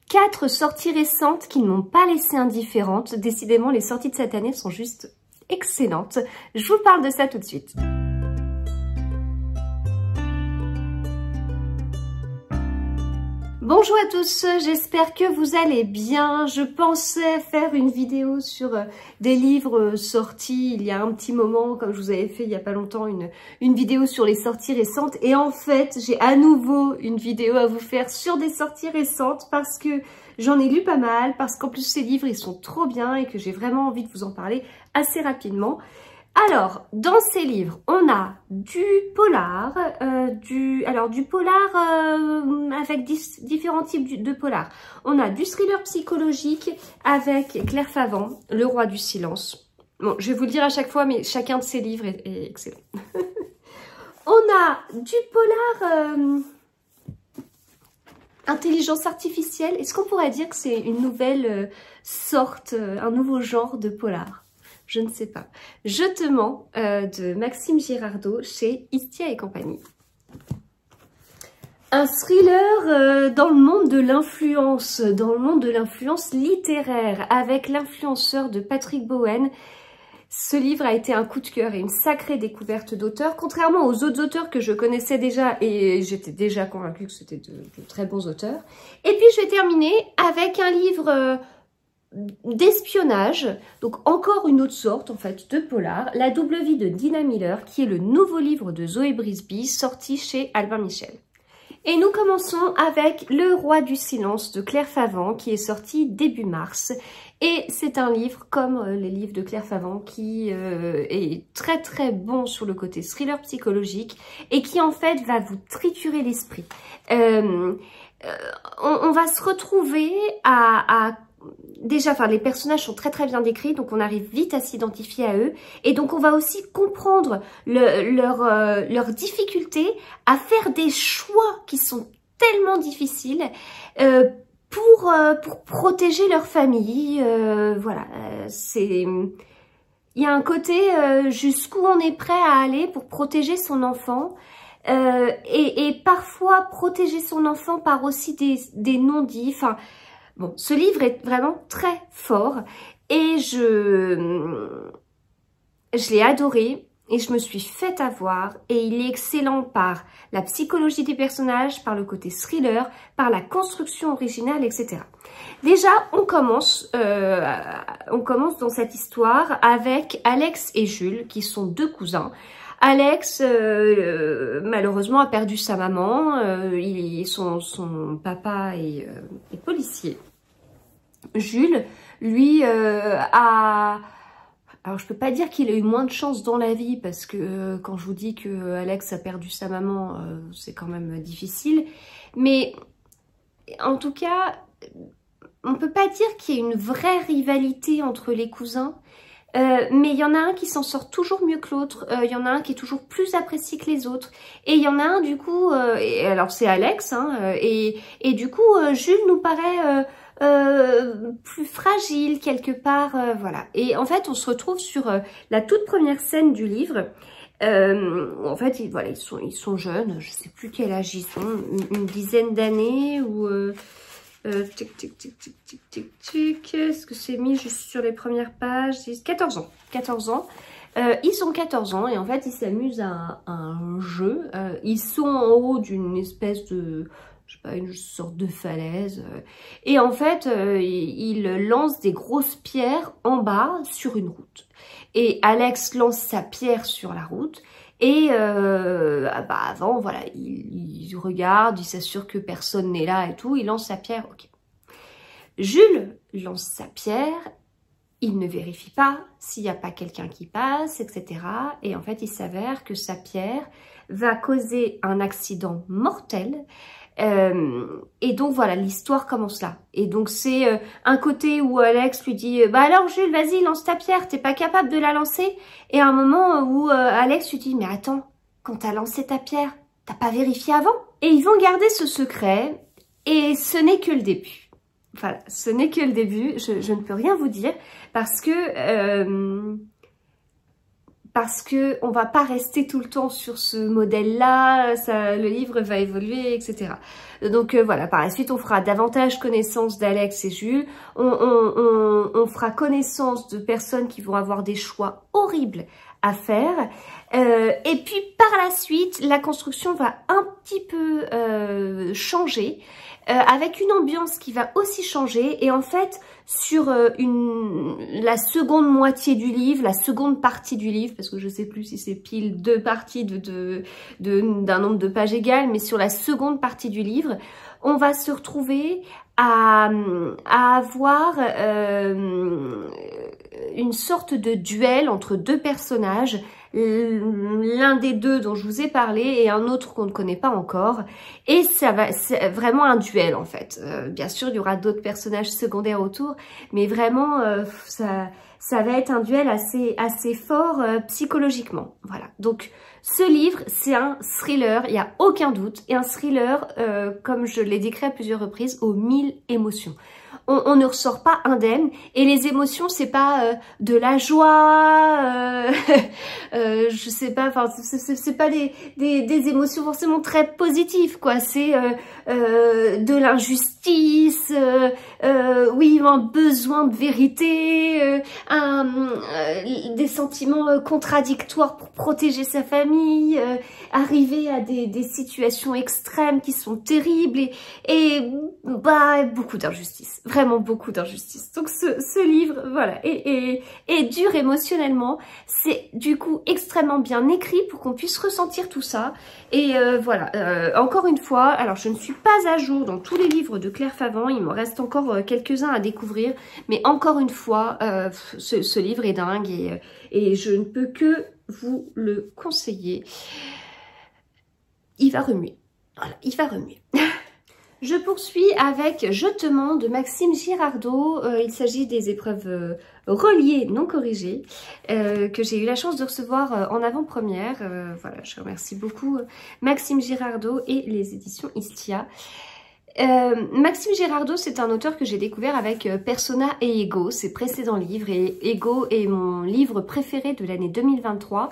4 sorties récentes qui ne m'ont pas laissée indifférente. Décidément, les sorties de cette année sont juste excellentes. Je vous parle de ça tout de suite. Bonjour à tous, j'espère que vous allez bien. Je pensais faire une vidéo sur des livres sortis il y a un petit moment, comme je vous avais fait il y a pas longtemps une vidéo sur les sorties récentes. Et en fait, j'ai à nouveau une vidéo à vous faire sur des sorties récentes parce que j'en ai lu pas mal, parce qu'en plus ces livres ils sont trop bien et que j'ai vraiment envie de vous en parler assez rapidement. Alors, dans ces livres, on a du polar, du polar avec différents types de polar. On a du thriller psychologique avec Claire Favant, Le Roi du Silence. Bon, je vais vous le dire à chaque fois, mais chacun de ces livres est excellent. On a du polar intelligence artificielle. Est-ce qu'on pourrait dire que c'est une nouvelle sorte, un nouveau genre de polar ? Je ne sais pas. Je te mens de Maxime Girardot chez Istia et compagnie. Un thriller dans le monde de l'influence, littéraire, avec l'influenceur de Patrick Bowen. Ce livre a été un coup de cœur et une sacrée découverte d'auteur, contrairement aux autres auteurs que je connaissais déjà et j'étais déjà convaincue que c'était de très bons auteurs. Et puis je vais terminer avec un livre d'espionnage, donc encore une autre sorte en fait de polar, La double vie de Dina Miller, qui est le nouveau livre de Zoé Brisby, sorti chez Albin Michel. Et nous commençons avec Le Roi du Silence de Claire Favant, qui est sorti début mars. Et c'est un livre, comme les livres de Claire Favant, qui est très très bon sur le côté thriller psychologique et qui en fait va vous triturer l'esprit. On va se retrouver déjà, enfin, les personnages sont très très bien décrits, donc on arrive vite à s'identifier à eux. Et donc on va aussi comprendre leur difficulté à faire des choix qui sont tellement difficiles pour protéger leur famille. Voilà, il y a un côté jusqu'où on est prêt à aller pour protéger son enfant. Et parfois protéger son enfant par aussi des non-dits. Enfin, bon, ce livre est vraiment très fort et je l'ai adoré et je me suis fait avoir et il est excellent par la psychologie des personnages, par le côté thriller, par la construction originale, etc. Déjà, on commence dans cette histoire avec Alex et Jules qui sont deux cousins. Alex, malheureusement, a perdu sa maman. Son papa est policier. Jules, lui, alors je peux pas dire qu'il a eu moins de chance dans la vie parce que quand je vous dis que Alex a perdu sa maman, c'est quand même difficile. Mais en tout cas, on peut pas dire qu'il y ait une vraie rivalité entre les cousins. Mais il y en a un qui s'en sort toujours mieux que l'autre, il y en a un qui est toujours plus apprécié que les autres, et il y en a un du coup, et alors c'est Alex, hein, et du coup Jules nous paraît plus fragile quelque part, voilà. Et en fait on se retrouve sur la toute première scène du livre. En fait voilà, ils sont jeunes, je sais plus quel âge ils sont, une dizaine d'années ou... tic, tic, tic, tic, tic, tic, tic. Est-ce que c'est mis juste sur les premières pages? 14 ans. 14 ans. Ils ont 14 ans et en fait, ils s'amusent à un jeu. Ils sont en haut d'une espèce de... je sais pas, une sorte de falaise. Et en fait, ils lancent des grosses pierres en bas sur une route. Et Alex lance sa pierre sur la route. Et avant, voilà, il regarde, il s'assure que personne n'est là et tout, il lance sa pierre, ok. Jules lance sa pierre, il ne vérifie pas s'il n'y a pas quelqu'un qui passe, etc. Et en fait, il s'avère que sa pierre va causer un accident mortel. Et donc voilà, l'histoire commence là. Et donc c'est un côté où Alex lui dit bah alors Jules, vas-y, lance ta pierre, t'es pas capable de la lancer. Et à un moment où Alex lui dit mais attends, quand t'as lancé ta pierre, t'as pas vérifié avant? Et ils vont garder ce secret et ce n'est que le début. Voilà, ce n'est que le début, je ne peux rien vous dire parce que parce que on va pas rester tout le temps sur ce modèle-là, le livre va évoluer, etc. Donc voilà, par la suite, on fera davantage connaissance d'Alex et Jules, on fera connaissance de personnes qui vont avoir des choix horribles à faire, et puis par la suite, la construction va un petit peu changer, avec une ambiance qui va aussi changer, et en fait, sur la seconde moitié du livre, la seconde partie du livre, parce que je sais plus si c'est pile 2 parties d'un nombre de pages égal, mais sur la seconde partie du livre, on va se retrouver à avoir une sorte de duel entre 2 personnages, l'un des 2 dont je vous ai parlé et un autre qu'on ne connaît pas encore, et c'est vraiment un duel en fait. Bien sûr, il y aura d'autres personnages secondaires autour, mais vraiment ça va être un duel assez fort psychologiquement. Voilà, donc ce livre, c'est un thriller, il n'y a aucun doute, et un thriller, comme je l'ai décrit à plusieurs reprises, aux 1000 émotions. On ne ressort pas indemne, et les émotions, c'est pas de la joie, je sais pas, enfin c'est pas des émotions forcément très positives, quoi. C'est de l'injustice, oui, un besoin de vérité, des sentiments contradictoires pour protéger sa famille, arriver à des situations extrêmes qui sont terribles, et bah beaucoup d'injustice. Vraiment beaucoup d'injustice. Donc ce livre, voilà, est dur émotionnellement. C'est du coup extrêmement bien écrit pour qu'on puisse ressentir tout ça. Et voilà, encore une fois, alors je ne suis pas à jour dans tous les livres de Claire Favant, il me reste encore quelques-uns à découvrir, mais encore une fois, ce livre est dingue, et je ne peux que vous le conseiller. Il va remuer. Voilà, il va remuer. Je poursuis avec Jetement de Maxime Girardot. Il s'agit des épreuves reliées non corrigées que j'ai eu la chance de recevoir en avant-première. Voilà, je remercie beaucoup Maxime Girardot et les éditions Istia. Maxime Girardot, c'est un auteur que j'ai découvert avec Persona et Ego, ses précédents livres, et Ego est mon livre préféré de l'année 2023.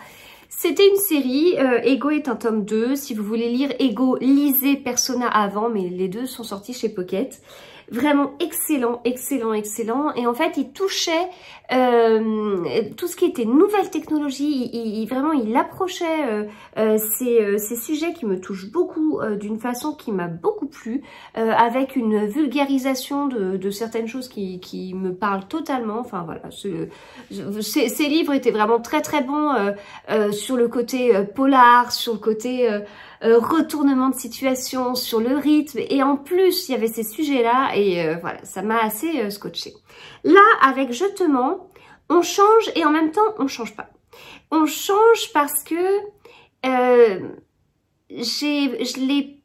C'était une série, Ego est un tome 2, si vous voulez lire Ego, lisez Persona avant, mais les deux sont sortis chez Pocket. Vraiment excellent, excellent, excellent. Et en fait, il touchait tout ce qui était nouvelle technologie. Vraiment, il approchait ces sujets qui me touchent beaucoup d'une façon qui m'a beaucoup plu, avec une vulgarisation de certaines choses qui me parlent totalement. Enfin voilà, ces livres étaient vraiment très très bons sur le côté polar, sur le côté retournement de situation, sur le rythme, et en plus il y avait ces sujets-là, et voilà, ça m'a assez scotché. Là, avec Jetement, on change et en même temps on change pas. On change parce que je l'ai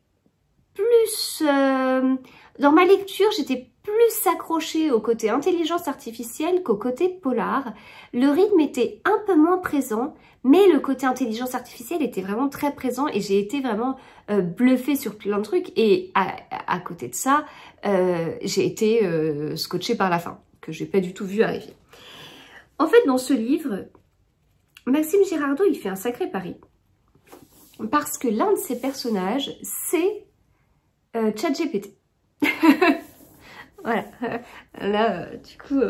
plus... dans ma lecture, j'étais plus accrochée au côté intelligence artificielle qu'au côté polar. Le rythme était un peu moins présent, mais le côté intelligence artificielle était vraiment très présent, et j'ai été vraiment bluffée sur plein de trucs. Et à côté de ça, j'ai été scotchée par la fin, que j'ai pas du tout vu arriver. En fait, dans ce livre, Maxime Girardot, il fait un sacré pari. Parce que l'un de ses personnages, c'est ChatGPT. Voilà, là, du coup,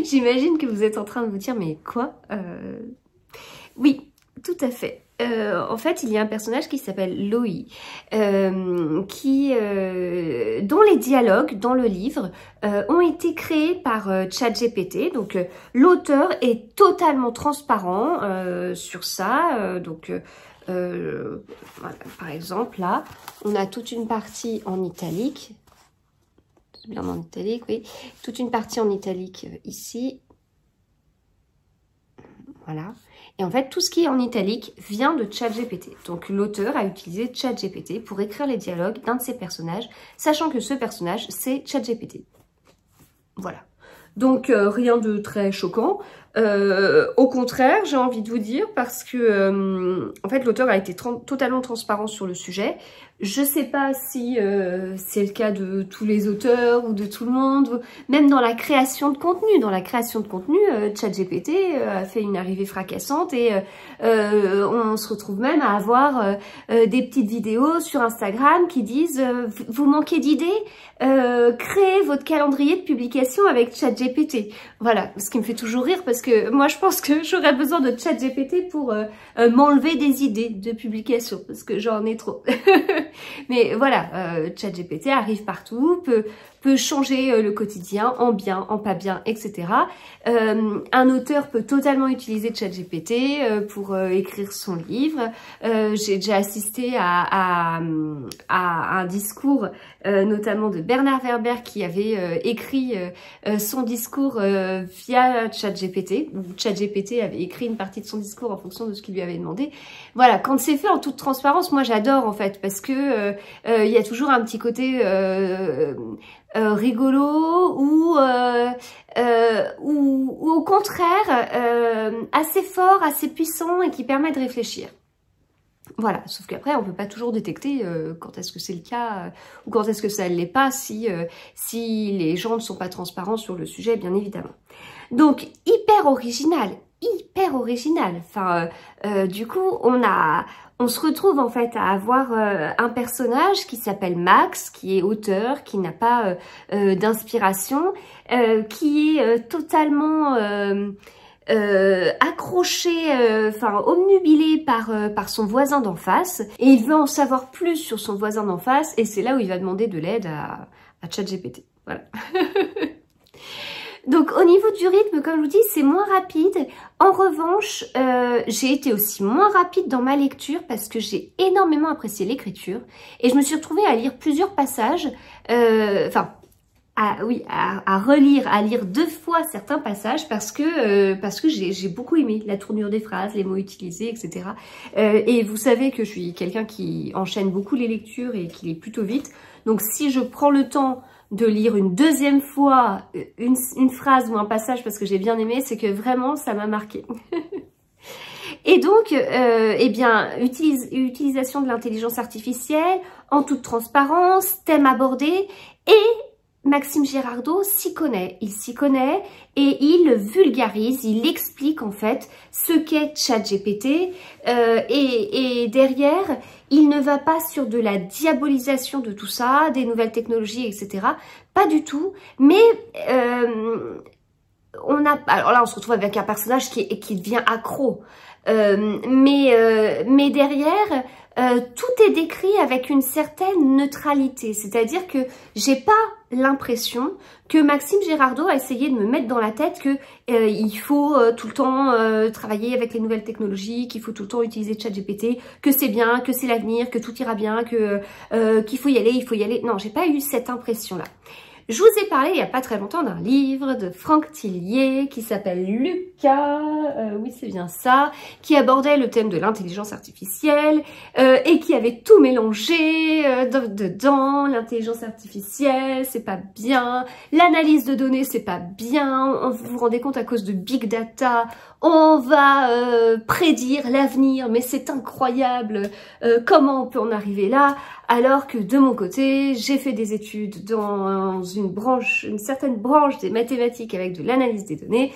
j'imagine que vous êtes en train de vous dire, mais quoi Oui, tout à fait. En fait, il y a un personnage qui s'appelle Loï, dont les dialogues dans le livre ont été créés par ChatGPT. Donc, l'auteur est totalement transparent sur ça. Voilà, par exemple, là, on a toute une partie en italique. Bien en italique, oui. Toute une partie en italique ici. Voilà. Et en fait, tout ce qui est en italique vient de ChatGPT. Donc, l'auteur a utilisé ChatGPT pour écrire les dialogues d'un de ses personnages, sachant que ce personnage, c'est ChatGPT. Voilà. Donc, rien de très choquant. Au contraire, j'ai envie de vous dire, parce que en fait, l'auteur a été totalement transparent sur le sujet. Je sais pas si c'est le cas de tous les auteurs ou de tout le monde, même dans la création de contenu. Dans la création de contenu, ChatGPT a fait une arrivée fracassante et on se retrouve même à avoir des petites vidéos sur Instagram qui disent vous manquez d'idées, créez votre calendrier de publication avec ChatGPT. Voilà, ce qui me fait toujours rire parce que moi je pense que j'aurais besoin de ChatGPT pour m'enlever des idées de publication parce que j'en ai trop. Mais voilà, ChatGPT arrive partout, peut changer le quotidien en bien, en pas bien, etc. Un auteur peut totalement utiliser ChatGPT pour écrire son livre. J'ai déjà assisté à un discours notamment de Bernard Werber qui avait écrit son discours via ChatGPT, où ChatGPT avait écrit une partie de son discours en fonction de ce qu'il lui avait demandé. Voilà, quand c'est fait en toute transparence, moi j'adore en fait, parce que il y a toujours un petit côté rigolo ou au contraire assez fort, assez puissant et qui permet de réfléchir. Voilà, sauf qu'après on peut pas toujours détecter quand est-ce que c'est le cas ou quand est-ce que ça ne l'est pas si les gens ne sont pas transparents sur le sujet, bien évidemment. Donc hyper original. Enfin, du coup, on se retrouve en fait à avoir un personnage qui s'appelle Max, qui est auteur, qui n'a pas d'inspiration, qui est totalement accroché, enfin obnubilé par son voisin d'en face, et il veut en savoir plus sur son voisin d'en face, et c'est là où il va demander de l'aide à ChatGPT. Voilà. Donc au niveau du rythme, comme je vous dis, c'est moins rapide. En revanche, j'ai été aussi moins rapide dans ma lecture parce que j'ai énormément apprécié l'écriture et je me suis retrouvée à lire plusieurs passages, à lire 2 fois certains passages parce que j'ai beaucoup aimé la tournure des phrases, les mots utilisés, etc. Et vous savez que je suis quelqu'un qui enchaîne beaucoup les lectures et qui lit plutôt vite. Donc si je prends le temps de lire une 2e fois une phrase ou un passage parce que j'ai bien aimé, c'est que vraiment ça m'a marqué. Et donc, eh bien, utilisation de l'intelligence artificielle en toute transparence, thème abordé, et Maxime Girardot s'y connaît. Il s'y connaît et il vulgarise, il explique en fait ce qu'est ChatGPT et derrière, il ne va pas sur de la diabolisation de tout ça, des nouvelles technologies, etc. Pas du tout, mais alors là, on se retrouve avec un personnage qui devient accro. Mais derrière, tout est décrit avec une certaine neutralité. C'est-à-dire que j'ai pas l'impression que Maxime Girardot a essayé de me mettre dans la tête que il faut tout le temps travailler avec les nouvelles technologies, qu'il faut tout le temps utiliser ChatGPT, que c'est bien, que c'est l'avenir, que tout ira bien, qu'il faut y aller, il faut y aller. Non, j'ai pas eu cette impression-là. Je vous ai parlé il n'y a pas très longtemps d'un livre de Franck Tillier qui s'appelle Lucas, oui c'est bien ça, qui abordait le thème de l'intelligence artificielle et qui avait tout mélangé dedans. L'intelligence artificielle, c'est pas bien, l'analyse de données, c'est pas bien, vous vous rendez compte à cause de Big Data, on va prédire l'avenir, mais c'est incroyable, comment on peut en arriver là? Alors que de mon côté, j'ai fait des études dans une certaine branche des mathématiques avec de l'analyse des données.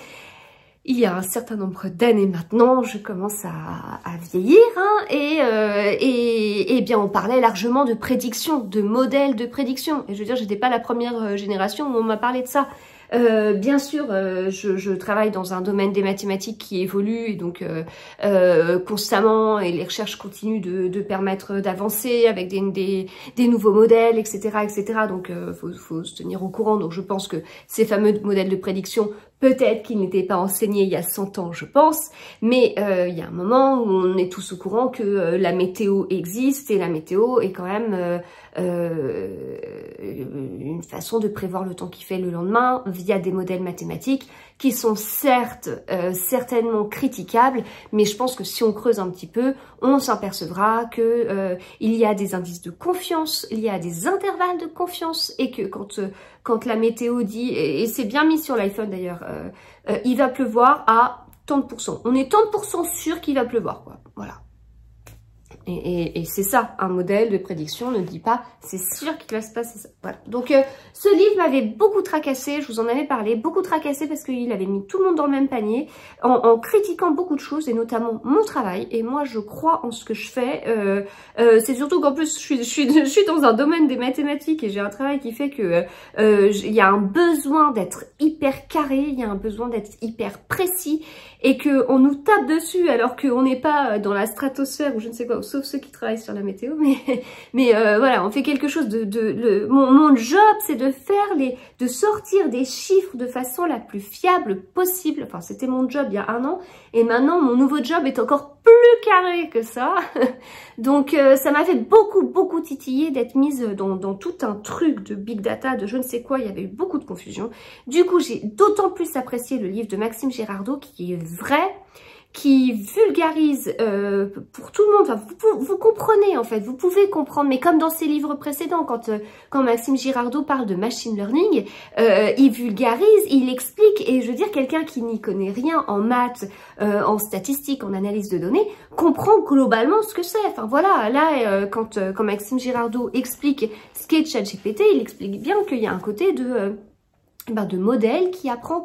Il y a un certain nombre d'années maintenant, je commence à vieillir, hein, et bien on parlait largement de prédiction, de modèles de prédiction. Et je veux dire, j'étais pas la première génération où on m'a parlé de ça. Bien sûr, je travaille dans un domaine des mathématiques qui évolue et donc constamment, et les recherches continuent de permettre d'avancer avec des nouveaux modèles, etc., etc. Donc, faut se tenir au courant. Donc, je pense que ces fameux modèles de prédiction, peut-être qu'ils n'étaient pas enseignés il y a 100 ans, je pense, mais il y a un moment où on est tous au courant que la météo existe et la météo est quand même une façon de prévoir le temps qu'il fait le lendemain via des modèles mathématiques qui sont certes certainement critiquables, mais je pense que si on creuse un petit peu, on s'apercevra que il y a des indices de confiance, il y a des intervalles de confiance, et que quand la météo dit, et c'est bien mis sur l'iPhone d'ailleurs, il va pleuvoir à tant de pourcents. On est tant de pourcents sûr qu'il va pleuvoir, quoi. Voilà. Et c'est ça, un modèle de prédiction ne dit pas c'est sûr qu'il va se passer ça. Voilà. Donc ce livre m'avait beaucoup tracassé, je vous en avais parlé, beaucoup tracassé parce qu'il avait mis tout le monde dans le même panier en critiquant beaucoup de choses et notamment mon travail. Et moi je crois en ce que je fais. C'est surtout qu'en plus je suis dans un domaine des mathématiques et j'ai un travail qui fait que il y a un besoin d'être hyper carré, il y a un besoin d'être hyper précis et qu'on nous tape dessus alors qu'on n'est pas dans la stratosphère ou je ne sais quoi, sauf ceux qui travaillent sur la météo, mais voilà, on fait quelque chose mon job c'est de de sortir des chiffres de façon la plus fiable possible. Enfin c'était mon job il y a 1 an et maintenant mon nouveau job est encore plus carré que ça. Donc ça m'a fait beaucoup titiller d'être mise dans tout un truc de big data, de je ne sais quoi, il y avait eu beaucoup de confusion. Du coup j'ai d'autant plus apprécié le livre de Maxime Girardot qui est vrai, qui vulgarise pour tout le monde. Enfin, vous comprenez en fait, vous pouvez comprendre, mais comme dans ses livres précédents, quand Maxime Girardot parle de machine learning, il vulgarise, il explique, et je veux dire, quelqu'un qui n'y connaît rien en maths, en statistiques, en analyse de données, comprend globalement ce que c'est. Enfin voilà, là, quand Maxime Girardot explique ce qu'est ChatGPT, il explique bien qu'il y a un côté de modèle qui apprend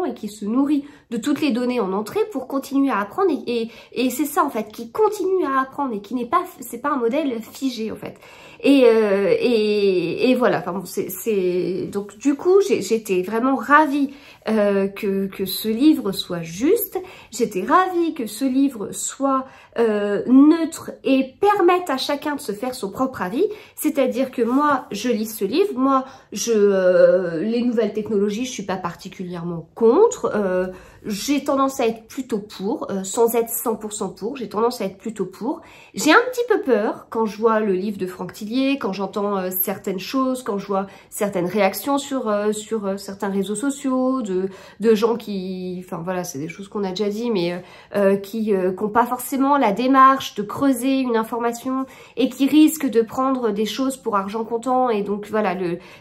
et qui se nourrit de toutes les données en entrée pour continuer à apprendre et c'est ça en fait, qui continue à apprendre et qui n'est pas, c'est pas un modèle figé en fait. Et voilà, enfin bon, donc du coup j'étais vraiment ravie que ce livre soit juste, j'étais ravie que ce livre soit neutre et permette à chacun de se faire son propre avis, c'est-à-dire que moi je lis ce livre, moi les nouvelles technologies je suis pas particulièrement contre, j'ai tendance à être plutôt pour, sans être 100% pour, j'ai tendance à être plutôt pour. J'ai un petit peu peur quand je vois le livre de Franck Tillier, quand j'entends certaines choses, quand je vois certaines réactions sur certains réseaux sociaux, de gens qui, enfin voilà, c'est des choses qu'on a déjà dit, mais qui n'ont pas forcément la démarche de creuser une information et qui risquent de prendre des choses pour argent comptant et donc voilà,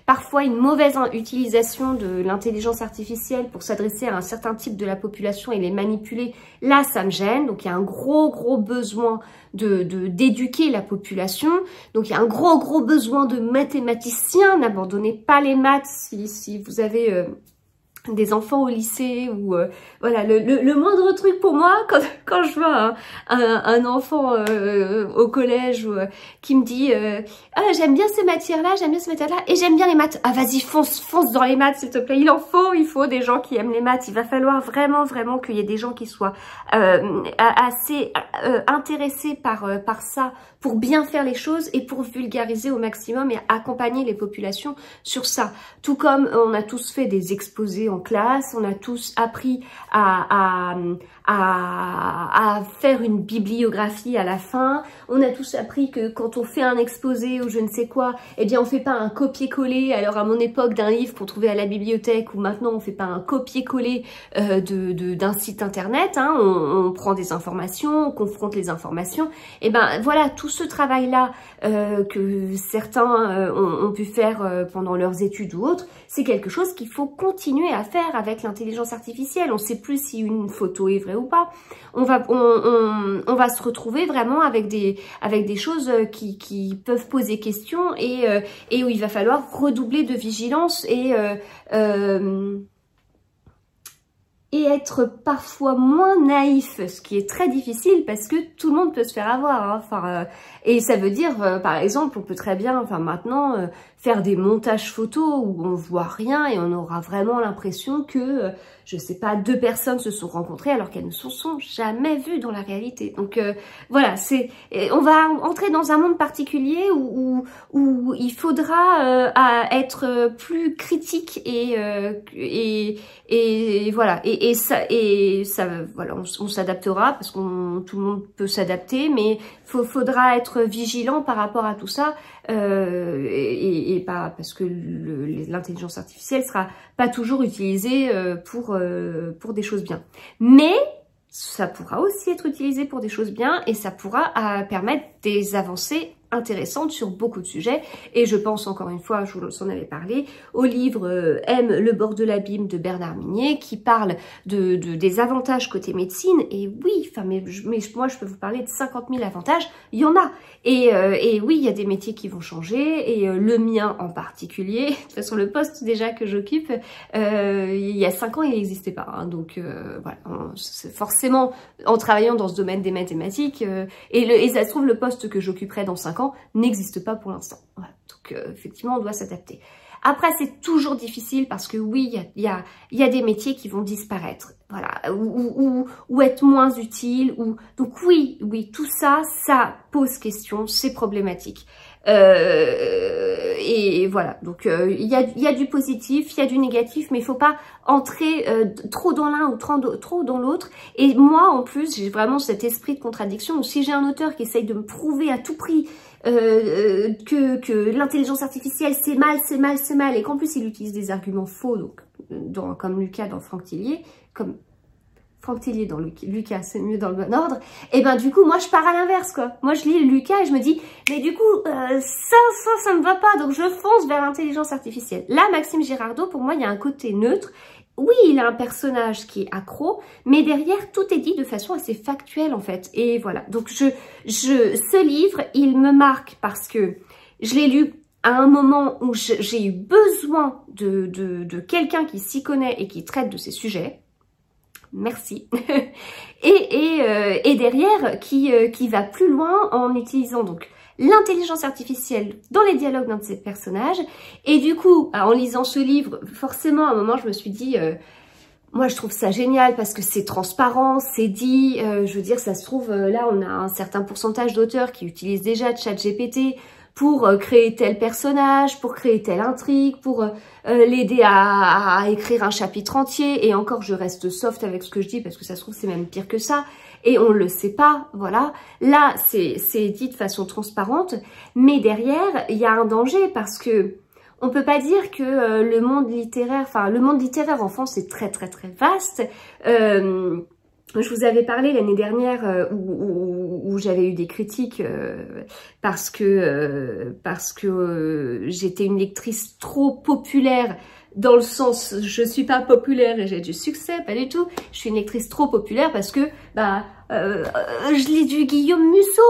parfois une mauvaise utilisation de l'intelligence artificielle pour s'adresser à un certain type de la population et les manipuler, là ça me gêne. Donc il y a un gros besoin d'éduquer la population, donc il y a un gros besoin de mathématiciens. N'abandonnez pas les maths si vous avez des enfants au lycée ou voilà, le moindre truc pour moi quand je vois un enfant au collège qui me dit ah j'aime bien ces matières-là, et j'aime bien les maths. Ah vas-y fonce dans les maths s'il te plaît, il faut des gens qui aiment les maths. Il va falloir vraiment qu'il y ait des gens qui soient assez intéressés par ça pour bien faire les choses et pour vulgariser au maximum et accompagner les populations sur ça. Tout comme on a tous fait des exposés en classe, on a tous appris à faire une bibliographie à la fin, on a tous appris que quand on fait un exposé ou je ne sais quoi, eh bien on fait pas un copier-coller, alors à mon époque d'un livre qu'on trouvait à la bibliothèque, ou maintenant on fait pas un copier-coller d'un site internet, hein, on prend des informations, on confronte les informations, et ben voilà, tout ce travail-là que certains ont pu faire pendant leurs études ou autres, c'est quelque chose qu'il faut continuer à faire avec l'intelligence artificielle. On ne sait plus si une photo est vraie ou pas. On va se retrouver vraiment avec des choses qui peuvent poser question et où il va falloir redoubler de vigilance et être parfois moins naïf, ce qui est très difficile parce que tout le monde peut se faire avoir. Hein. Enfin, et ça veut dire, par exemple, on peut très bien, enfin maintenant, faire des montages photos où on voit rien et on aura vraiment l'impression que, je sais pas, 2 personnes se sont rencontrées alors qu'elles ne se sont jamais vues dans la réalité. Donc voilà, on va entrer dans un monde particulier où il faudra être plus critique et voilà, et ça voilà, on s'adaptera parce que tout le monde peut s'adapter, mais faudra être vigilant par rapport à tout ça et pas parce que l'intelligence artificielle sera pas toujours utilisée pour des choses bien, mais ça pourra aussi être utilisé pour des choses bien et ça pourra permettre des avancées intéressante sur beaucoup de sujets, et je pense encore une fois, je vous en avais parlé, au livre M, le bord de l'abîme de Bernard Minier, qui parle des avantages côté médecine, et oui, enfin, mais moi je peux vous parler de 50 000 avantages, il y en a, et oui, il y a des métiers qui vont changer, et le mien en particulier, de toute façon le poste déjà que j'occupe, il y a 5 ans il n'existait pas, hein, donc voilà, forcément en travaillant dans ce domaine des mathématiques, et ça se trouve le poste que j'occuperai dans 5 ans n'existe pas pour l'instant. Voilà. Donc effectivement, on doit s'adapter. Après, c'est toujours difficile parce que oui, il y a des métiers qui vont disparaître, voilà, ou être moins utiles. Donc oui, tout ça, ça pose question, c'est problématique. Et voilà, donc il y a du positif, il y a du négatif, mais il faut pas entrer trop dans l'un ou trop dans l'autre. Et moi, en plus, j'ai vraiment cet esprit de contradiction où si j'ai un auteur qui essaye de me prouver à tout prix que l'intelligence artificielle c'est mal, et qu'en plus il utilise des arguments faux, donc comme Lucas dans Franck Tillier, comme Franck Tillier dans Lucas, c'est mieux dans le bon ordre, et ben du coup moi je pars à l'inverse quoi. Moi je lis Lucas et je me dis mais du coup ça me va pas, donc je fonce vers l'intelligence artificielle. Là Maxime Girardot, pour moi il y a un côté neutre. Oui, il a un personnage qui est accro, mais derrière, tout est dit de façon assez factuelle, en fait. Et voilà. Donc, ce livre, il me marque parce que je l'ai lu à un moment où j'ai eu besoin de quelqu'un qui s'y connaît et qui traite de ces sujets. Merci. et derrière, qui va plus loin en utilisant donc l'intelligence artificielle dans les dialogues d'un de ses personnages. Et du coup, en lisant ce livre, forcément, à un moment, je me suis dit, moi, je trouve ça génial parce que c'est transparent, c'est dit. Je veux dire, ça se trouve, là, on a un certain pourcentage d'auteurs qui utilisent déjà ChatGPT pour créer tel personnage, pour créer telle intrigue, pour l'aider à écrire un chapitre entier. Et encore, je reste soft avec ce que je dis parce que ça se trouve, c'est même pire que ça. Et on le sait pas, voilà. Là, c'est dit de façon transparente, mais derrière, il y a un danger parce que on peut pas dire que le monde littéraire en France est très vaste. Je vous avais parlé l'année dernière où j'avais eu des critiques parce que j'étais une lectrice trop populaire. Dans le sens, je suis pas populaire et j'ai du succès, pas du tout. Je suis une lectrice trop populaire parce que je lis du Guillaume Musso.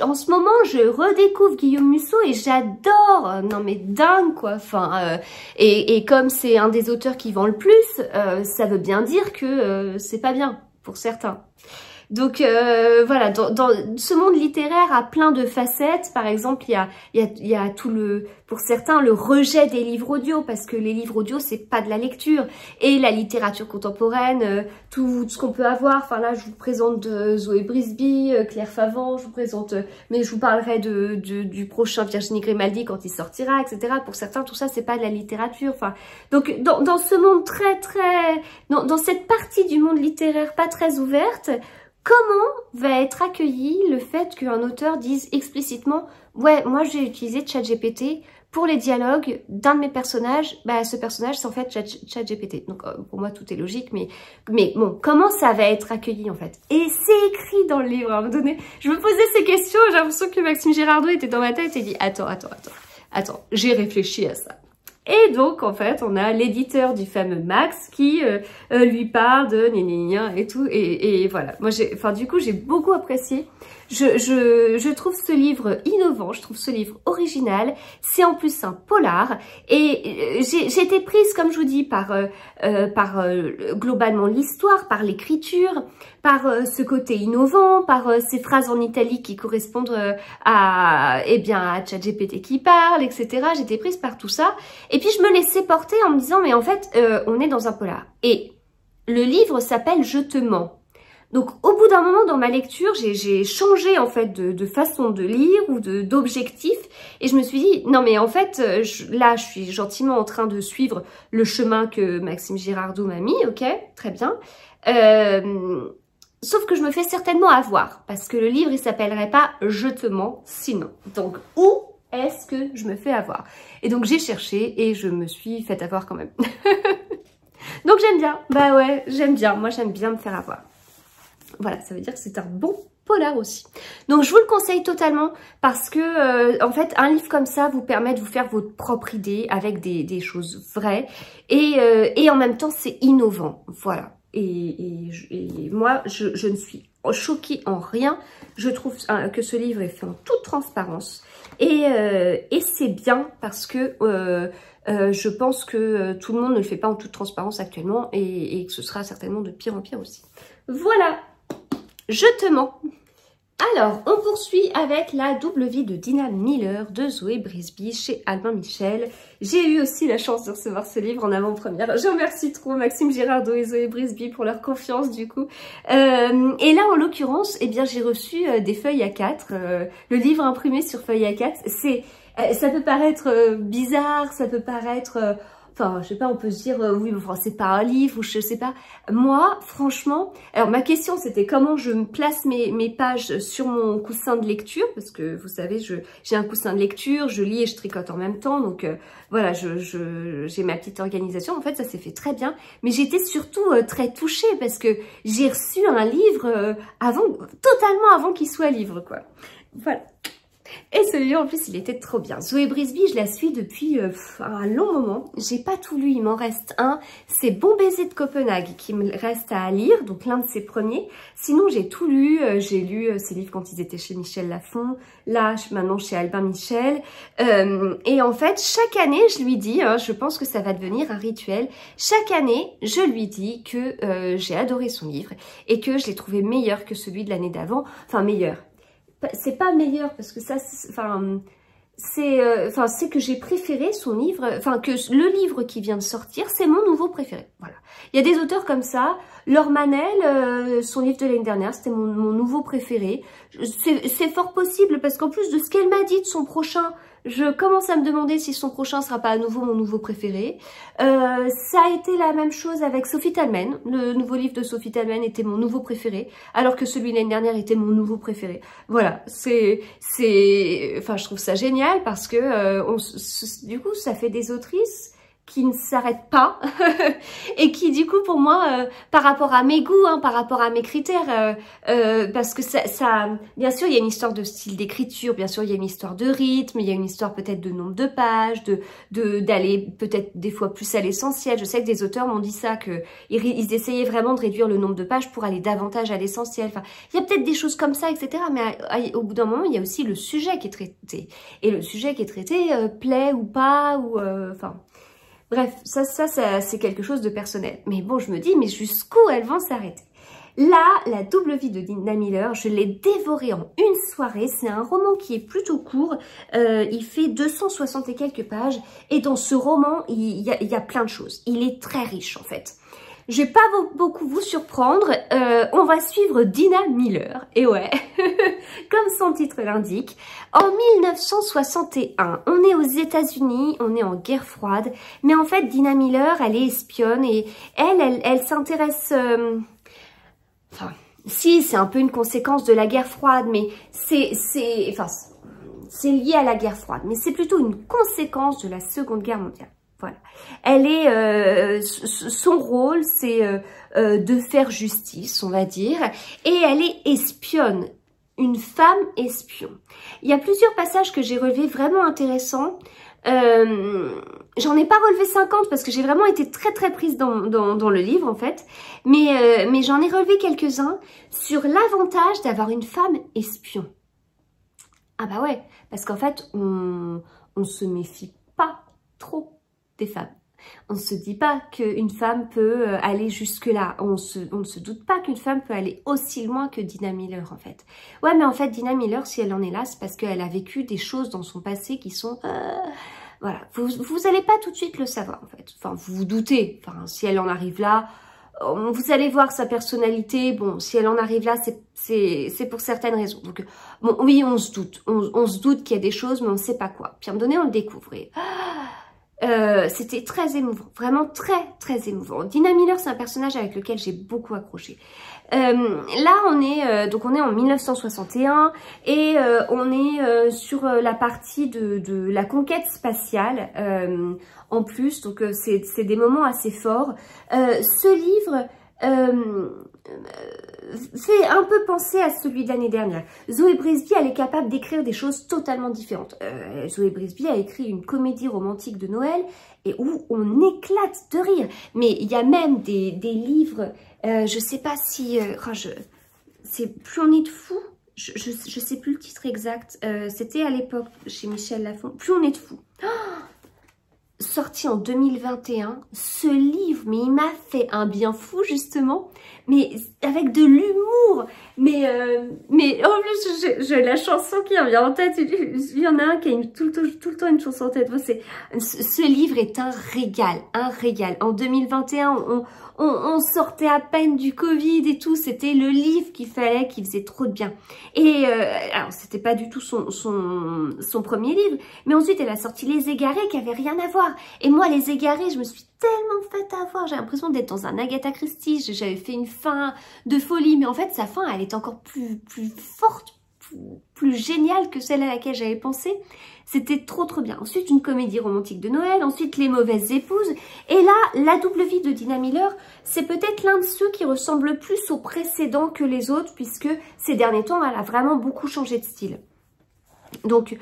En ce moment, je redécouvre Guillaume Musso et j'adore. Non mais dingue quoi. Enfin, et comme c'est un des auteurs qui vend le plus, ça veut bien dire que c'est pas bien pour certains. Donc voilà, dans ce monde littéraire a plein de facettes. Par exemple, il y a tout pour certains, le rejet des livres audio, parce que les livres audio, c'est pas de la lecture. Et la littérature contemporaine, tout ce qu'on peut avoir. Enfin là, je vous présente Zoé Brisby, Claire Favant, je vous présente, mais je vous parlerai du prochain Virginie Grimaldi quand il sortira, etc. Pour certains, tout ça, c'est pas de la littérature. Enfin, donc dans ce monde dans cette partie du monde littéraire pas très ouverte, comment va être accueilli le fait qu'un auteur dise explicitement « Ouais, moi j'ai utilisé ChatGPT pour les dialogues d'un de mes personnages, ce personnage c'est en fait ChatGPT. » Donc pour moi tout est logique, mais bon, comment ça va être accueilli en fait? Et c'est écrit dans le livre, à un moment donné. Je me posais ces questions, j'ai l'impression que Maxime Girardot était dans ma tête et dit « Attends, j'ai réfléchi à ça. » Et donc, en fait, on a l'éditeur du fameux Max qui lui parle de gna et tout. Et voilà. Moi, du coup, j'ai beaucoup apprécié. Je trouve ce livre innovant, je trouve ce livre original. C'est en plus un polar. Et j'ai été prise, comme je vous dis, par globalement l'histoire, par l'écriture, par ce côté innovant, par ces phrases en italique qui correspondent à ChatGPT qui parle, etc. J'étais prise par tout ça. Et puis, je me laissais porter en me disant, mais en fait, on est dans un polar. Et le livre s'appelle « Je te mens ». Donc, au bout d'un moment, dans ma lecture, j'ai changé, en fait, de façon de lire ou d'objectif. Et je me suis dit, non, mais en fait, là, je suis gentiment en train de suivre le chemin que Maxime Girardot m'a mis, ok, très bien. Sauf que je me fais certainement avoir, parce que le livre, il s'appellerait pas « Je te mens » sinon. Donc, où est-ce que je me fais avoir? Et donc, j'ai cherché et je me suis fait avoir quand même. Donc, j'aime bien. Bah ouais, j'aime bien. Moi, j'aime bien me faire avoir. Voilà, ça veut dire que c'est un bon polar aussi. Donc je vous le conseille totalement parce que en fait un livre comme ça vous permet de vous faire votre propre idée avec des choses vraies et en même temps c'est innovant, voilà. Et moi je ne suis choquée en rien, je trouve que ce livre est fait en toute transparence et c'est bien parce que je pense que tout le monde ne le fait pas en toute transparence actuellement et que ce sera certainement de pire en pire aussi. Voilà, je te mens. Alors, on poursuit avec La double vie de Dina Miller de Zoé Brisby chez Albin Michel. J'ai eu aussi la chance de recevoir ce livre en avant-première. Je remercie trop Maxime Girardot et Zoé Brisby pour leur confiance du coup. Et là, en l'occurrence, eh bien, j'ai reçu des feuilles A4, le livre imprimé sur feuille A4. Ça peut paraître bizarre, ça peut paraître... Enfin, je sais pas, on peut se dire, oui, enfin, c'est pas un livre, ou je sais pas. Moi, franchement, alors ma question c'était comment je me place mes pages sur mon coussin de lecture, parce que vous savez, j'ai un coussin de lecture, je lis et je tricote en même temps, donc voilà, j'ai ma petite organisation. En fait, ça s'est fait très bien, mais j'étais surtout très touchée parce que j'ai reçu un livre totalement avant qu'il soit livre, quoi. Voilà. Et celui-là, en plus, il était trop bien. Zoé Brisby, je la suis depuis un long moment. J'ai pas tout lu, il m'en reste un. C'est Bon baiser de Copenhague qui me reste à lire, donc l'un de ses premiers. Sinon, j'ai tout lu. J'ai lu ses livres quand ils étaient chez Michel Lafon. Là, maintenant, chez Albin Michel. Et en fait, chaque année, je lui dis, je pense que ça va devenir un rituel. Chaque année, je lui dis que j'ai adoré son livre et que je l'ai trouvé meilleur que celui de l'année d'avant. Enfin, meilleur. C'est pas meilleur parce que ça, c'est que j'ai préféré son livre, enfin que le livre qui vient de sortir, c'est mon nouveau préféré. Voilà. Il y a des auteurs comme ça. Laure Manel, son livre de l'année dernière, c'était mon nouveau préféré. C'est fort possible parce qu'en plus de ce qu'elle m'a dit de son prochain, je commence à me demander si son prochain sera pas à nouveau mon nouveau préféré. Ça a été la même chose avec Sophie Talmen. Le nouveau livre de Sophie Talmen était mon nouveau préféré, alors que celui de l'année dernière était mon nouveau préféré. Voilà, enfin, je trouve ça génial parce que du coup, ça fait des autrices qui ne s'arrêtent pas et qui du coup pour moi par rapport à mes goûts, par rapport à mes critères, parce que ça bien sûr il y a une histoire de style d'écriture, bien sûr il y a une histoire de rythme, il y a une histoire peut-être de nombre de pages, d'aller peut-être des fois plus à l'essentiel. Je sais que des auteurs m'ont dit ça, que ils essayaient vraiment de réduire le nombre de pages pour aller davantage à l'essentiel. Enfin, il y a peut-être des choses comme ça, etc. Mais au bout d'un moment il y a aussi le sujet qui est traité, et le sujet qui est traité plaît ou pas, ou enfin... Bref, ça c'est quelque chose de personnel. Mais bon, je me dis, mais jusqu'où elles vont s'arrêter? Là, La double vie de Dina Miller, je l'ai dévoré en une soirée. C'est un roman qui est plutôt court. Il fait 260 et quelques pages. Et dans ce roman, il y a plein de choses. Il est très riche, en fait. Je vais pas beaucoup vous surprendre, on va suivre Dina Miller, et ouais, comme son titre l'indique, en 1961, on est aux États-Unis, on est en guerre froide, mais en fait Dina Miller, elle est espionne et elle s'intéresse, enfin, si, c'est un peu une conséquence de la guerre froide, mais c'est lié à la guerre froide, mais c'est plutôt une conséquence de la Seconde Guerre mondiale. Voilà. Elle est, son rôle, c'est de faire justice, on va dire, et elle est espionne, une femme espion. Il y a plusieurs passages que j'ai relevés vraiment intéressants. J'en ai pas relevé 50 parce que j'ai vraiment été très prise dans le livre en fait, mais j'en ai relevé quelques-uns sur l'avantage d'avoir une femme espion. Ah bah ouais, parce qu'en fait, on se méfie pas trop des femmes. On ne se dit pas qu'une femme peut aller jusque-là. On ne se doute pas qu'une femme peut aller aussi loin que Dina Miller, en fait. Ouais, mais en fait, Dina Miller, si elle en est là, c'est parce qu'elle a vécu des choses dans son passé qui sont... voilà, vous n'allez pas tout de suite le savoir, en fait. Enfin, vous vous doutez. Enfin, si elle en arrive là, vous allez voir sa personnalité. Bon, si elle en arrive là, c'est pour certaines raisons. Donc, bon, oui, on se doute. On se doute qu'il y a des choses, mais on ne sait pas quoi. Puis à un moment donné, on le découvre. C'était très émouvant, vraiment très émouvant. Dina Miller, c'est un personnage avec lequel j'ai beaucoup accroché. Là, on est en 1961 et on est sur la partie de la conquête spatiale en plus, donc c'est des moments assez forts. Ce livre, fait un peu penser à celui de l'année dernière. Zoé Brisby, elle est capable d'écrire des choses totalement différentes. Zoé Brisby a écrit une comédie romantique de Noël et où on éclate de rire. Mais il y a même des livres, je sais pas si... c'est Plus on est de fou. Je sais plus le titre exact. C'était à l'époque chez Michel Lafon. Plus on est de fou. Oh, sorti en 2021, ce livre, mais il m'a fait un bien fou justement, mais avec de l'humour, mais en plus j'ai la chanson qui revient en tête, il y en a un qui a tout le temps une chanson en tête. Ce livre est un régal, un régal. En 2021, on sortait à peine du Covid et tout, c'était le livre qu'il fallait, qui faisait trop de bien. Et alors c'était pas du tout son premier livre, mais ensuite elle a sorti Les Égarés qui avait rien à voir. Et moi Les Égarés, je me suis tellement faite avoir, j'ai l'impression d'être dans un Agatha Christie, j'avais fait une fin de folie, mais en fait sa fin elle est encore plus forte, plus géniale que celle à laquelle j'avais pensé. C'était trop bien. Ensuite, une comédie romantique de Noël. Ensuite, Les Mauvaises Épouses. Et là, La Double Vie de Dina Miller, c'est peut-être l'un de ceux qui ressemble plus au précédent que les autres, puisque ces derniers temps, elle a vraiment beaucoup changé de style. Donc,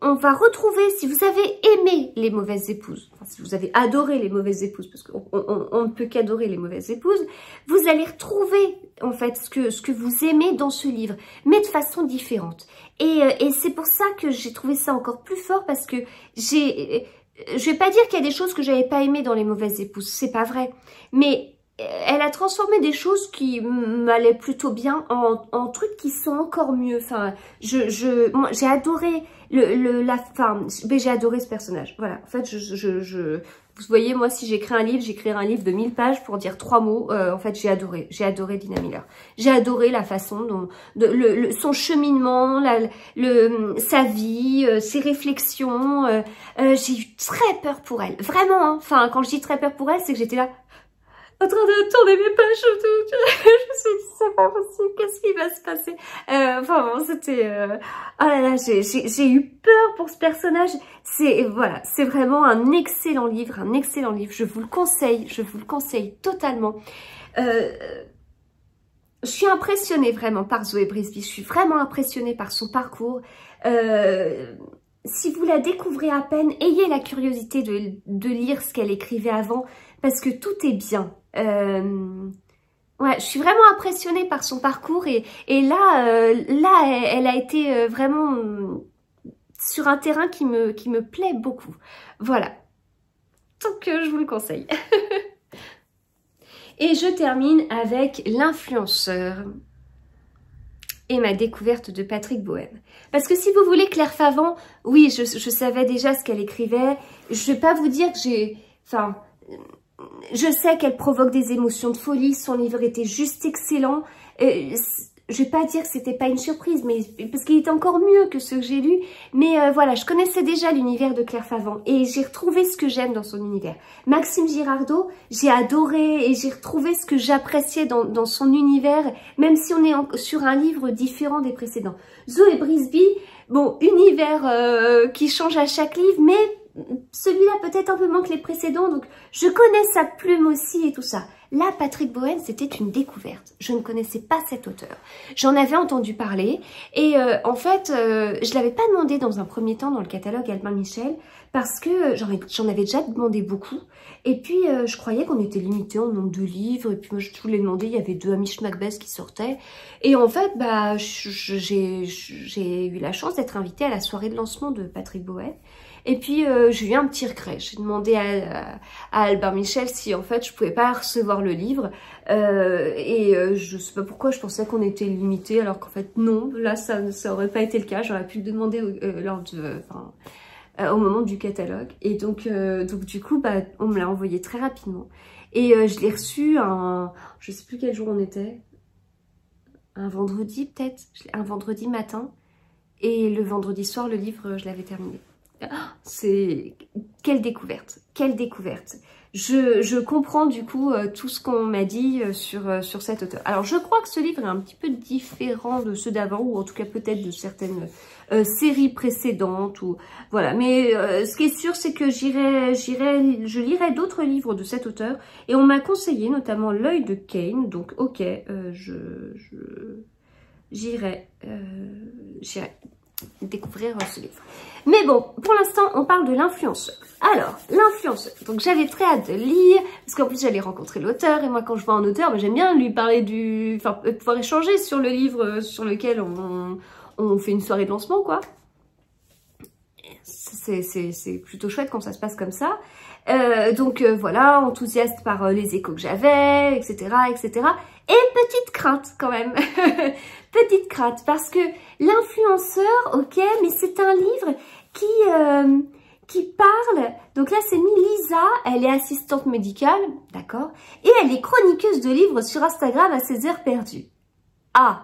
on va retrouver, si vous avez aimé Les Mauvaises Épouses, enfin, si vous avez adoré Les Mauvaises Épouses, parce qu'on ne peut qu'adorer Les Mauvaises Épouses, vous allez retrouver en fait ce que vous aimez dans ce livre, mais de façon différente. Et c'est pour ça que j'ai trouvé ça encore plus fort, parce que je vais pas dire qu'il y a des choses que j'avais pas aimées dans Les Mauvaises Épouses, c'est pas vrai, mais elle a transformé des choses qui m'allaient plutôt bien en trucs qui sont encore mieux. Enfin, moi, j'ai adoré la fin. J'ai adoré ce personnage. Voilà. En fait, vous voyez, moi, si j'écris un livre, j'écrirai un livre de 1000 pages pour dire 3 mots. En fait, j'ai adoré Dina Miller. J'ai adoré la façon dont, son cheminement, sa vie, ses réflections. J'ai eu très peur pour elle. Vraiment, hein. Enfin, quand je dis très peur pour elle, c'est que j'étais là en train de tourner mes pages tout. Je me suis dit, c'est pas possible, qu'est-ce qui va se passer? Enfin bon, c'était... Oh là là, j'ai eu peur pour ce personnage. Voilà, c'est vraiment un excellent livre, je vous le conseille totalement. Je suis impressionnée vraiment par Zoé Brisby, je suis vraiment impressionnée par son parcours. Si vous la découvrez à peine, ayez la curiosité de lire ce qu'elle écrivait avant, parce que tout est bien. Ouais, je suis vraiment impressionnée par son parcours et là, elle a été vraiment sur un terrain qui me plaît beaucoup. Voilà. Donc, je vous le conseille. Et je termine avec L'influenceur et ma découverte de Patrick Bohème. Parce que si vous voulez, Claire Favant, oui, je savais déjà ce qu'elle écrivait. Je vais pas vous dire que j'ai... Enfin, je sais qu'elle provoque des émotions de folie. Son livre était juste excellent. Je vais pas dire que c'était pas une surprise, mais parce qu'il est encore mieux que ceux que j'ai lus. Mais voilà, je connaissais déjà l'univers de Claire Favant et j'ai retrouvé ce que j'aime dans son univers. Maxime Girardot, j'ai adoré et j'ai retrouvé ce que j'appréciais dans son univers, même si on est sur un livre différent des précédents. Zoé Brisby, bon, univers qui change à chaque livre, mais celui-là peut-être un peu moins que les précédents, donc je connais sa plume aussi et tout ça. Là, Patrick Bohème, c'était une découverte. Je ne connaissais pas cet auteur. J'en avais entendu parler et en fait, je l'avais pas demandé dans un premier temps dans le catalogue Albin Michel parce que j'en avais déjà demandé beaucoup. Et puis, je croyais qu'on était limité en nombre de livres. Et puis, moi, je voulais demander, il y avait 2 Hamish Macbeth qui sortaient. Et en fait, bah, j'ai eu la chance d'être invitée à la soirée de lancement de Patrick Bohème. Et puis, j'ai eu un petit regret. J'ai demandé à Albin Michel si, en fait, je pouvais pas recevoir le livre. Je sais pas pourquoi, je pensais qu'on était limité, alors qu'en fait, non. Là, ça aurait pas été le cas. J'aurais pu le demander au moment du catalogue. Et donc du coup, bah, on me l'a envoyé très rapidement. Et je l'ai reçu je sais plus quel jour on était. Un vendredi, peut-être. Un vendredi matin. Et le vendredi soir, le livre, je l'avais terminé. C'est... Quelle découverte, quelle découverte. Je comprends du coup tout ce qu'on m'a dit sur cet auteur. Alors je crois que ce livre est un petit peu différent de ceux d'avant, ou en tout cas peut-être de certaines séries précédentes, ou voilà. Mais ce qui est sûr, c'est que je lirai d'autres livres de cet auteur, et on m'a conseillé notamment L'œil de Cain, donc ok, j'irai découvrir ce livre. Mais bon, pour l'instant, on parle de l'influenceur. Alors, l'influenceur. Donc, j'avais très hâte de lire, parce qu'en plus, j'allais rencontrer l'auteur, et moi, quand je vois un auteur, j'aime bien lui parler enfin, pouvoir échanger sur le livre sur lequel on fait une soirée de lancement, quoi. C'est plutôt chouette quand ça se passe comme ça. Donc, voilà, enthousiaste par les échos que j'avais, etc., etc. Et petite crainte, quand même. Petite crainte, parce que l'influenceur, ok, mais c'est un livre qui parle, donc là c'est mis Lisa, elle est assistante médicale, d'accord, et elle est chroniqueuse de livres sur Instagram à ses heures perdues. Ah,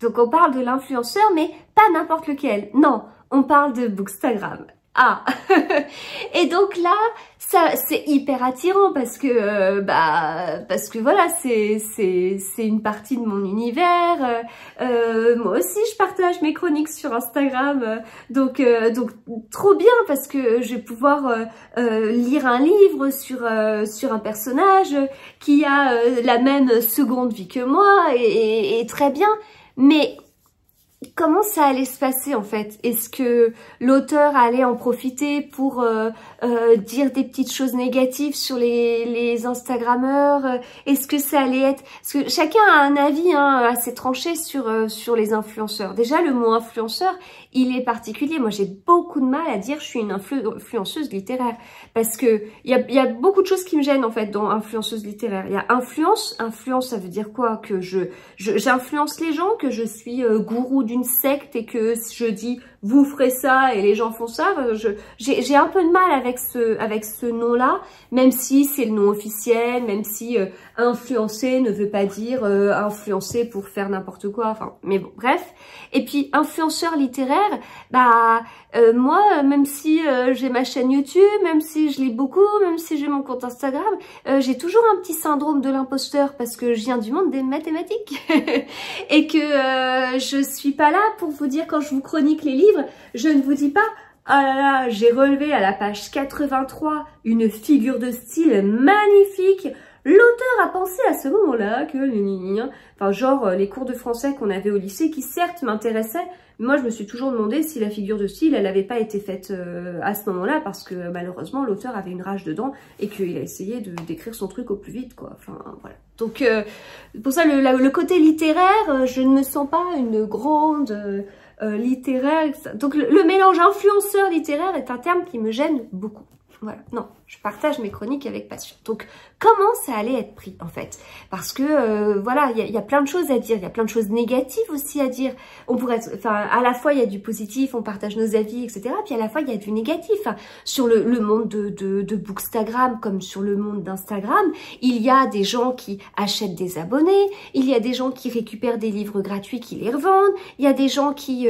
donc on parle de l'influenceur, mais pas n'importe lequel, non, on parle de Bookstagram. Ah, et donc là, ça c'est hyper attirant parce que voilà, c'est une partie de mon univers. Moi aussi, je partage mes chroniques sur Instagram, donc trop bien parce que je vais pouvoir lire un livre sur un personnage qui a la même seconde vie que moi et très bien, mais comment ça allait se passer en fait? Est-ce que l'auteur allait en profiter pour dire des petites choses négatives sur les Instagrammeurs? Est-ce que ça allait être... Parce que chacun a un avis assez tranché sur les influenceurs. Déjà, le mot influenceur, il est particulier. Moi, j'ai beaucoup de mal à dire je suis une influenceuse littéraire. Parce que il y a beaucoup de choses qui me gênent en fait dans influenceuse littéraire. Il y a influence. Influence, ça veut dire quoi? Que j'influence les gens, que je suis gourou d'une secte et que je dis vous ferez ça et les gens font ça. J'ai un peu de mal avec ce nom-là, même si c'est le nom officiel, même si influencer ne veut pas dire influencer pour faire n'importe quoi. Enfin, mais bon, bref. Et puis influenceur littéraire, moi, même si j'ai ma chaîne YouTube, même si je lis beaucoup, même si j'ai mon compte Instagram, j'ai toujours un petit syndrome de l'imposteur parce que je viens du monde des mathématiques et que je suis pas là pour vous dire quand je vous chronique les livres, je ne vous dis pas ah là là, j'ai relevé à la page 83 une figure de style magnifique. L'auteur a pensé à ce moment-là que... Enfin, genre les cours de français qu'on avait au lycée qui certes m'intéressaient. Moi, je me suis toujours demandé si la figure de style, elle n'avait pas été faite à ce moment-là parce que malheureusement, l'auteur avait une rage dedans et qu'il a essayé d'écrire son truc au plus vite, quoi. Enfin, voilà. Donc, pour ça, le côté littéraire, je ne me sens pas une grande... littéraire, donc le mélange influenceur littéraire est un terme qui me gêne beaucoup. Voilà, non, je partage mes chroniques avec passion. Donc, comment ça allait être pris, en fait? Parce que, voilà, il y a plein de choses à dire, il y a plein de choses négatives aussi à dire. On pourrait, enfin, à la fois, il y a du positif, on partage nos avis, etc. Puis à la fois, il y a du négatif. Enfin, sur le monde de Bookstagram, comme sur le monde d'Instagram, il y a des gens qui achètent des abonnés, il y a des gens qui récupèrent des livres gratuits, qui les revendent, il y a des gens qui...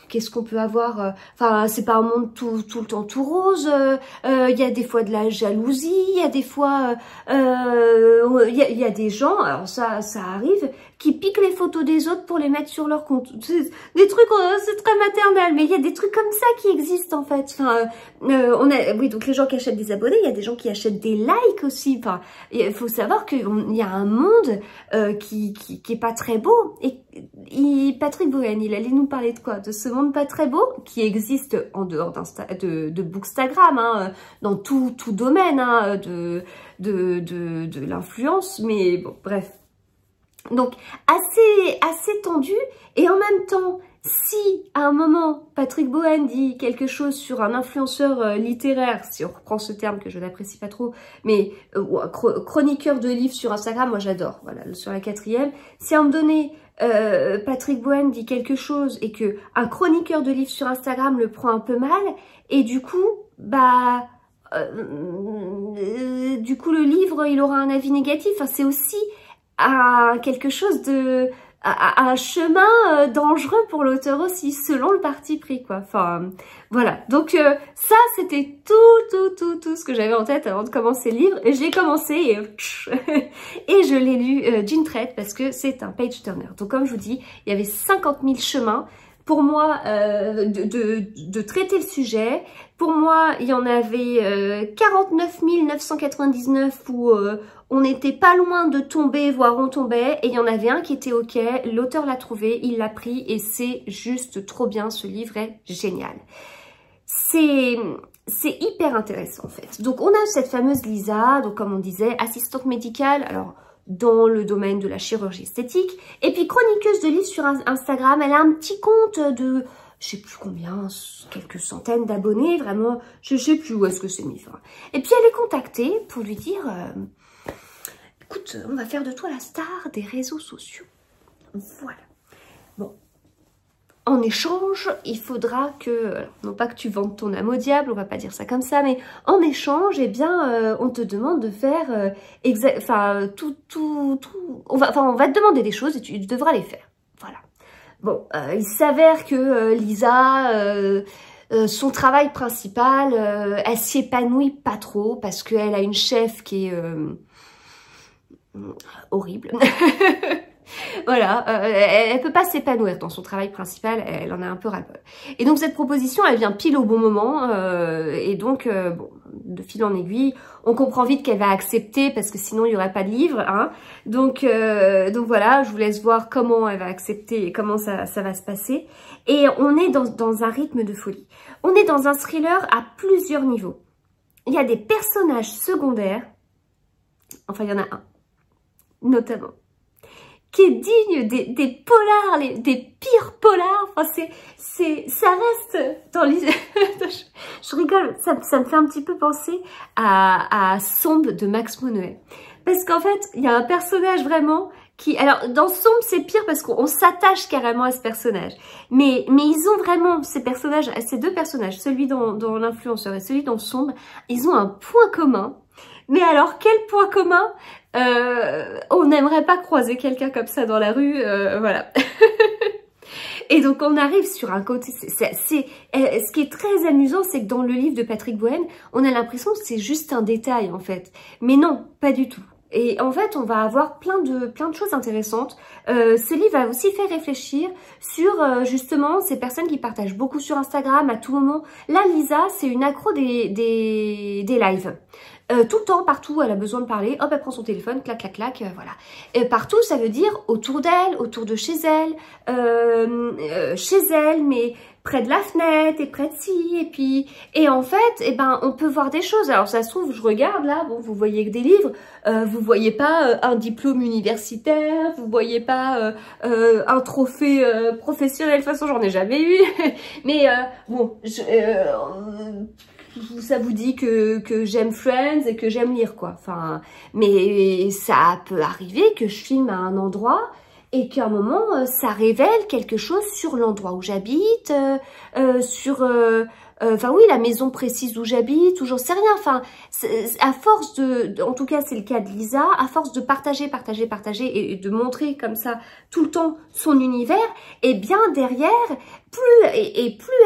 qu'est-ce qu'on peut avoir? Enfin, c'est pas un monde tout le temps tout rose. Il y a des fois de la jalousie. Il y a des fois, il y a des gens. Alors ça arrive, qui piquent les photos des autres pour les mettre sur leur compte. Des trucs, c'est très maternel, mais il y a des trucs comme ça qui existent en fait. Enfin, oui, donc les gens qui achètent des abonnés, il y a des gens qui achètent des likes aussi. Enfin, il faut savoir qu'il y a un monde qui est pas très beau. Et Patrick Bowen, il allait nous parler de quoi? De ce monde pas très beau qui existe en dehors de Bookstagram, hein, dans tout domaine hein, de l'influence. Mais bon, bref. Donc, assez tendu, et en même temps, si à un moment, Patrick Bowen dit quelque chose sur un influenceur littéraire, si on reprend ce terme que je n'apprécie pas trop, mais chroniqueur de livres sur Instagram, moi j'adore, voilà, sur la 4e, si à un moment donné, Patrick Bowen dit quelque chose et que un chroniqueur de livres sur Instagram le prend un peu mal, et du coup, le livre, il aura un avis négatif, enfin, c'est aussi... quelque chose de un chemin dangereux pour l'auteur aussi, selon le parti pris, quoi. Enfin, voilà. Donc ça, c'était tout ce que j'avais en tête avant de commencer le livre. Et j'ai commencé et, et je l'ai lu d'une traite parce que c'est un page turner. Donc comme je vous dis, il y avait 50 000 chemins pour moi de traiter le sujet. Pour moi, il y en avait 49 999 où on n'était pas loin de tomber, voire on tombait. Et il y en avait un qui était ok, l'auteur l'a trouvé, il l'a pris et c'est juste trop bien, ce livre est génial. C'est hyper intéressant en fait. Donc on a cette fameuse Lisa, donc comme on disait, assistante médicale, alors dans le domaine de la chirurgie esthétique, et puis chroniqueuse de livres sur Instagram. Elle a un petit compte de, je sais plus combien, quelques centaines d'abonnés, vraiment, je sais plus où est-ce que c'est mis. Enfin. Et puis elle est contactée pour lui dire, écoute, on va faire de toi la star des réseaux sociaux. Voilà. Bon. En échange, il faudra que, non pas que tu vendes ton âme au diable, on va pas dire ça comme ça, mais en échange, eh bien, on te demande de faire, on va te demander des choses et tu devras les faire. Voilà. Bon, il s'avère que Lisa, son travail principal, elle s'y épanouit pas trop parce qu'elle a une chef qui est horrible. Voilà, elle peut pas s'épanouir dans son travail principal, elle en a un peu ras-le-bol. Et donc cette proposition, elle vient pile au bon moment, et donc, bon, de fil en aiguille, on comprend vite qu'elle va accepter, parce que sinon il n'y aurait pas de livre, hein. Donc voilà, je vous laisse voir comment elle va accepter et comment ça va se passer. Et on est dans un rythme de folie. On est dans un thriller à plusieurs niveaux. Il y a des personnages secondaires, enfin il y en a un, notamment, qui est digne des polars, des pires polars. Enfin, ça reste dans les... je rigole, ça me fait un petit peu penser à Sombre de Max Monod. Parce qu'en fait, il y a un personnage vraiment qui... Alors, dans Sombre, c'est pire parce qu'on s'attache carrément à ce personnage. Mais ils ont vraiment, ces deux personnages, celui dans l'influenceur et celui dans Sombre, ils ont un point commun. Mais alors, quel point commun? On n'aimerait pas croiser quelqu'un comme ça dans la rue, voilà. Et donc on arrive sur un côté, ce qui est très amusant, c'est que dans le livre de Patrick Bohen, on a l'impression que c'est juste un détail en fait. Mais non, pas du tout. Et en fait, on va avoir plein de choses intéressantes. Ce livre va aussi faire réfléchir sur justement ces personnes qui partagent beaucoup sur Instagram à tout moment. Là, Lisa, c'est une accro des lives. Tout le temps, partout, elle a besoin de parler, hop, elle prend son téléphone, clac, clac, clac, voilà. Et partout, ça veut dire autour d'elle, autour de chez elle, mais près de la fenêtre, et près de ci, et en fait, eh ben, on peut voir des choses. Alors, ça se trouve, je regarde là, bon, vous voyez que des livres, vous voyez pas un diplôme universitaire, vous voyez pas un trophée professionnel, de toute façon, j'en ai jamais eu, mais bon, ça vous dit que j'aime Friends et que j'aime lire, quoi. Enfin, mais ça peut arriver que je filme à un endroit et qu'à un moment, ça révèle quelque chose sur l'endroit où j'habite, enfin oui, la maison précise où j'habite, ou j'en sais rien. Enfin, à force en tout cas c'est le cas de Lisa, à force de partager et de montrer comme ça tout le temps son univers, et bien derrière, plus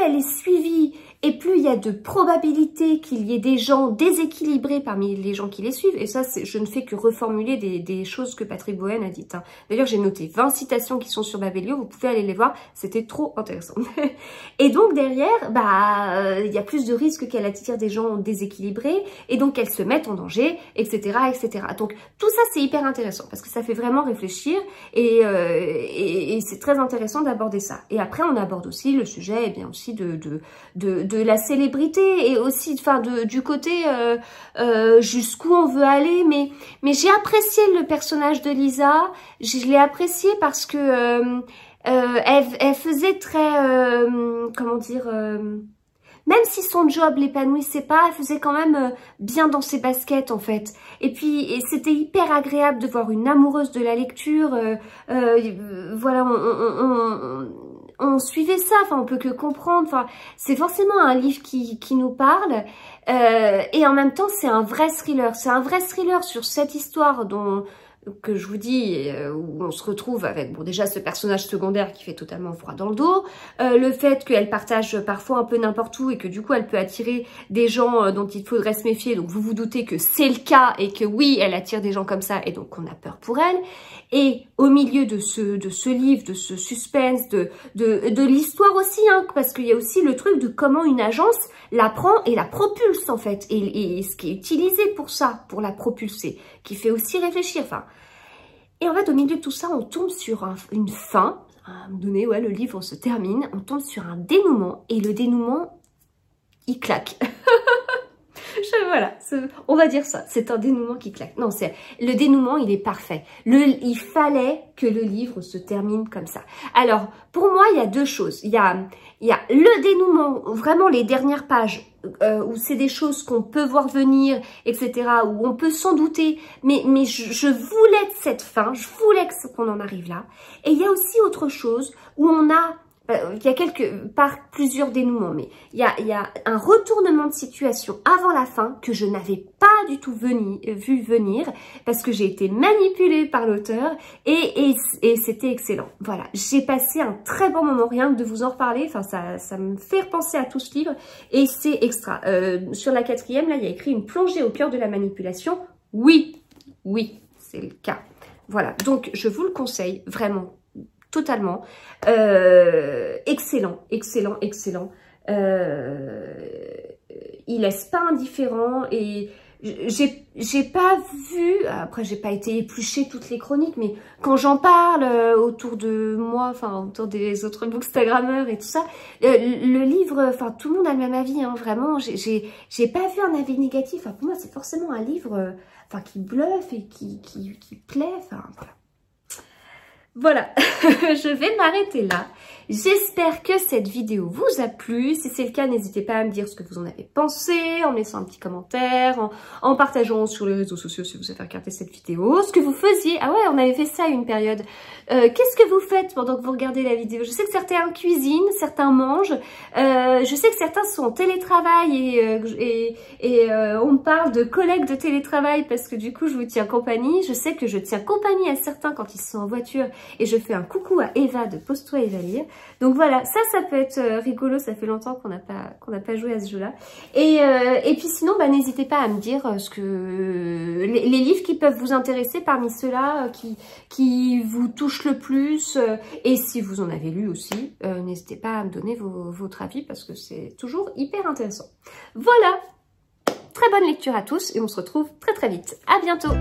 elle est suivie, et plus il y a de probabilités qu'il y ait des gens déséquilibrés parmi les gens qui les suivent. Et ça, je ne fais que reformuler des choses que Patrick Bohen a dites. Hein. D'ailleurs, j'ai noté 20 citations qui sont sur Babelio, vous pouvez aller les voir, c'était trop intéressant. Et donc derrière, bah, il y a plus de risques qu'elle attire des gens déséquilibrés, et donc qu'elle se mette en danger, etc., etc. Donc tout ça, c'est hyper intéressant, parce que ça fait vraiment réfléchir, et c'est très intéressant d'aborder ça. Et après, on aborde aussi le sujet, et bien aussi de la célébrité, et aussi enfin du côté jusqu'où on veut aller, mais j'ai apprécié le personnage de Lisa, je l'ai apprécié parce que elle faisait très comment dire, même si son job l'épanouissait pas, elle faisait quand même bien dans ses baskets en fait. Et puis c'était hyper agréable de voir une amoureuse de la lecture, voilà, on suivait ça, enfin on peut que comprendre, enfin c'est forcément un livre qui nous parle, et en même temps c'est un vrai thriller sur cette histoire dont que je vous dis, où on se retrouve avec, bon, déjà ce personnage secondaire qui fait totalement froid dans le dos, le fait qu'elle partage parfois un peu n'importe où et que du coup elle peut attirer des gens dont il faudrait se méfier, donc vous vous doutez que c'est le cas et que oui, elle attire des gens comme ça et donc on a peur pour elle. Et au milieu de ce livre, de ce suspense, de l'histoire aussi, hein, parce qu'il y a aussi le truc de comment une agence la prend et la propulse en fait, et ce qui est utilisé pour ça, pour la propulser, qui fait aussi réfléchir. Enfin, et en fait, au milieu de tout ça, on tombe sur une fin. À un moment donné, ouais, le livre se termine, on tombe sur un dénouement, et le dénouement, il claque. Voilà, on va dire ça, c'est un dénouement qui claque. Non, le dénouement, il est parfait. Il fallait que le livre se termine comme ça. Alors, pour moi, il y a deux choses. Il y a le dénouement, vraiment les dernières pages, où c'est des choses qu'on peut voir venir, etc., où on peut s'en douter, mais je voulais cette fin, je voulais qu'on en arrive là. Et il y a aussi autre chose où on a... il y a plusieurs dénouements, mais il y a un retournement de situation avant la fin que je n'avais pas du tout vu venir parce que j'ai été manipulée par l'auteur et c'était excellent. Voilà, j'ai passé un très bon moment, rien que de vous en reparler, enfin ça me fait repenser à tout ce livre et c'est extra. Sur la 4e, là, il y a écrit une plongée au cœur de la manipulation. Oui, c'est le cas. Voilà, donc je vous le conseille vraiment. Totalement. Excellent. Il laisse pas indifférent et j'ai pas vu, après j'ai pas été éplucher toutes les chroniques, mais quand j'en parle autour de moi, enfin autour des autres bookstagrammeurs et tout ça, le livre, enfin tout le monde a le même avis, hein, vraiment, j'ai pas vu un avis négatif. Enfin, pour moi c'est forcément un livre enfin qui bluffe et qui plaît, enfin voilà. Voilà, je vais m'arrêter là. J'espère que cette vidéo vous a plu. Si c'est le cas, n'hésitez pas à me dire ce que vous en avez pensé, en me laissant un petit commentaire, en partageant sur les réseaux sociaux si vous avez regardé cette vidéo, ce que vous faisiez. Ah ouais, on avait fait ça à une période. Qu'est-ce que vous faites pendant que vous regardez la vidéo? Je sais que certains cuisinent, certains mangent. Je sais que certains sont en télétravail et on me parle de collègues de télétravail parce que du coup, je vous tiens compagnie. Je sais que je tiens compagnie à certains quand ils sont en voiture et je fais un coucou à Eva de Pose-toi et va lire. Donc voilà, ça peut être rigolo, ça fait longtemps qu'on n'a pas joué à ce jeu-là. Et puis sinon, bah, n'hésitez pas à me dire les livres qui peuvent vous intéresser parmi ceux-là, qui vous touchent le plus. Et si vous en avez lu aussi, n'hésitez pas à me donner votre avis parce que c'est toujours hyper intéressant. Voilà, très bonne lecture à tous et on se retrouve très très vite. À bientôt.